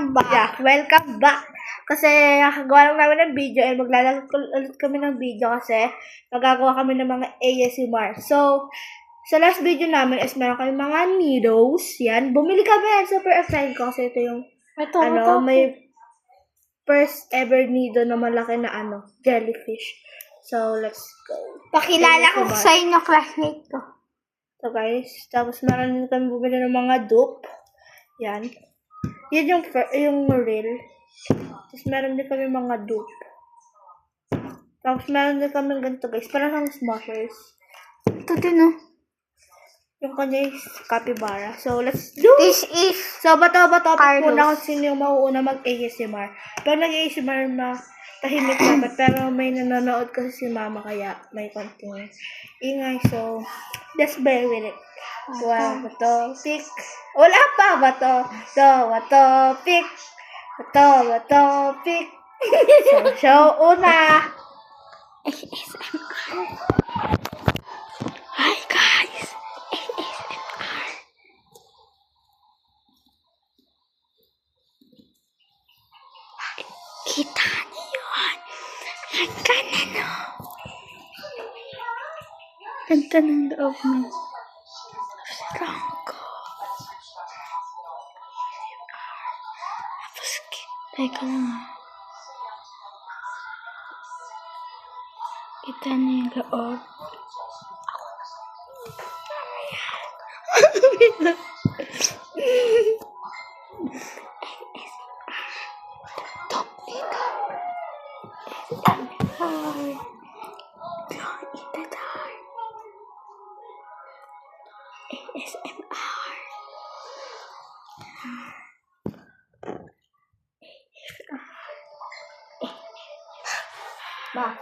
welcome back. Yeah, welcome back. Kasi gawa lang namin ng video and maglalagay ulit kami ng video kasi magagawa kami ng mga ASMR. So, sa last video namin is meron kami mga needles. Yan. Bumili kami. Super excited ko kasi ito yung may first ever needle na malaki na jellyfish. So, let's go. Pakilala ko sa inyo, classmate ko. So, guys. Tapos meron din kami bumili ng mga dupe. Yan. Yan yung real. Tapos meron din kami mga dupe. Tapos meron din kami ganito, guys. Parang ang smashers. Ito din, no? Yung kanya is capybara. So, let's do it! This is So, bato Carlos. muna kung sino yung mauuna mag-ASMR. Pag nag-ASMR na tahimik dapat. Pero may nanonood kasi si mama kaya may konting ingay. So, just bear with it. Bato, pick. Wala pa, bato. Pick. Bato, pick. So, show una. ASMR. Hi, guys. ASMR. Kita niyo yun? Ang ganda, no? Ganda ng loob mo. Strong ko. Tapos, teka lang. Kita niyo yung loob. Top dito. ASMR. Glow in the dark. ASMR. Ma.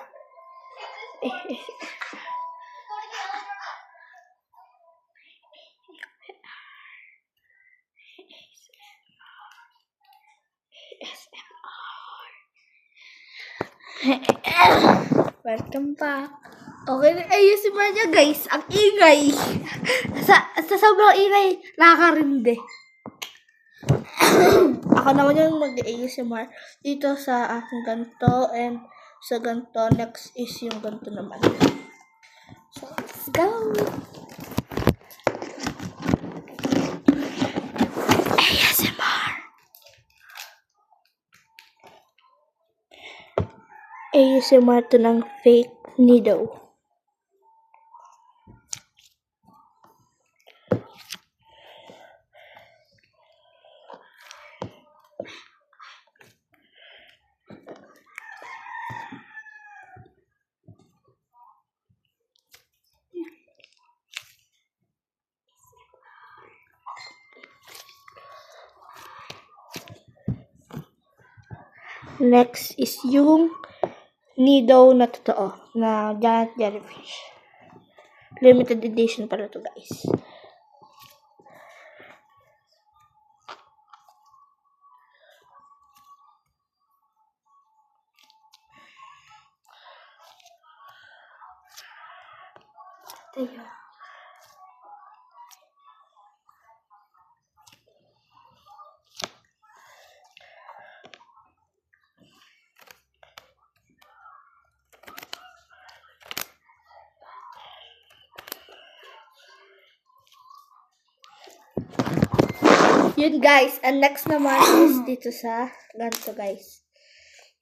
Welcome back. Okay na ayusin mo niya, guys. Ang ingay. sa sobrang ingay, nakakarindi. Ako naman yung mag-ASMR dito sa aking ganito and sa ganito. Next is yung ganito naman. So, let's go. ASMR. ASMR to ng fake needle. Next is yung needle na totoo, na giant jellyfish. Limited edition pala to, guys. Teka. Yun, guys. And next naman is dito sa ganito, guys.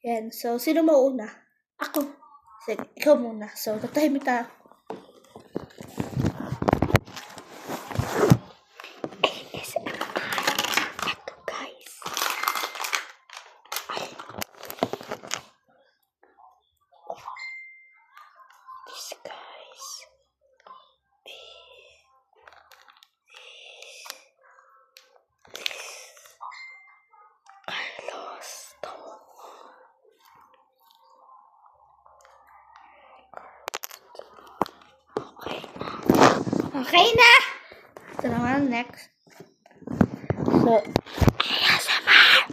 Yan. So, sino mauna? Ako. Sige, ikaw muna. So, tatahimik tayo. ASMR. Ito, guys. This, guys. Carlos. Okay na. Ito naman, next. So, ASMR.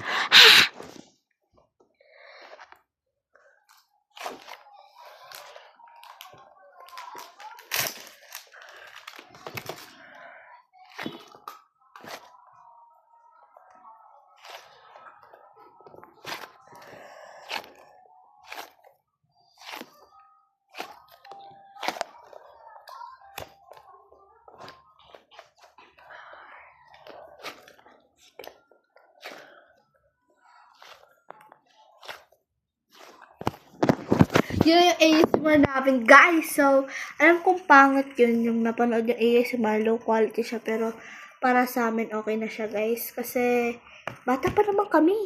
Yun yung ASMR namin, guys. So, alam kong pangit yun, yung napanood yung ASMR, low quality siya, pero para sa amin, okay na siya, guys. Kasi, bata pa naman kami.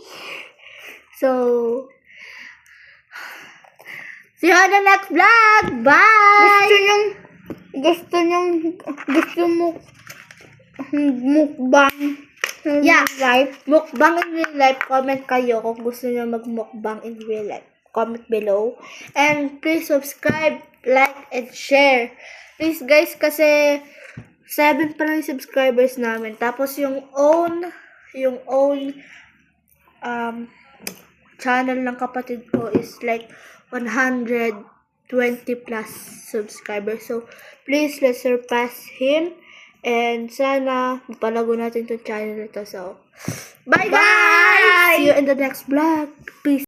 So, see you on the next vlog! Bye! Gusto mo mukbang. Yeah, mukbang in real life. Comment kayo kung gusto niyo mag-mukbang in real life. Comment below. And please subscribe, like, and share. Please guys, kasi 7 pa lang yung subscribers namin. Tapos yung own channel ng kapatid ko is like 120 plus subscribers. So, please, let's surpass him. And sana, palago natin itong channel ito. So, bye guys! See you in the next vlog. Peace.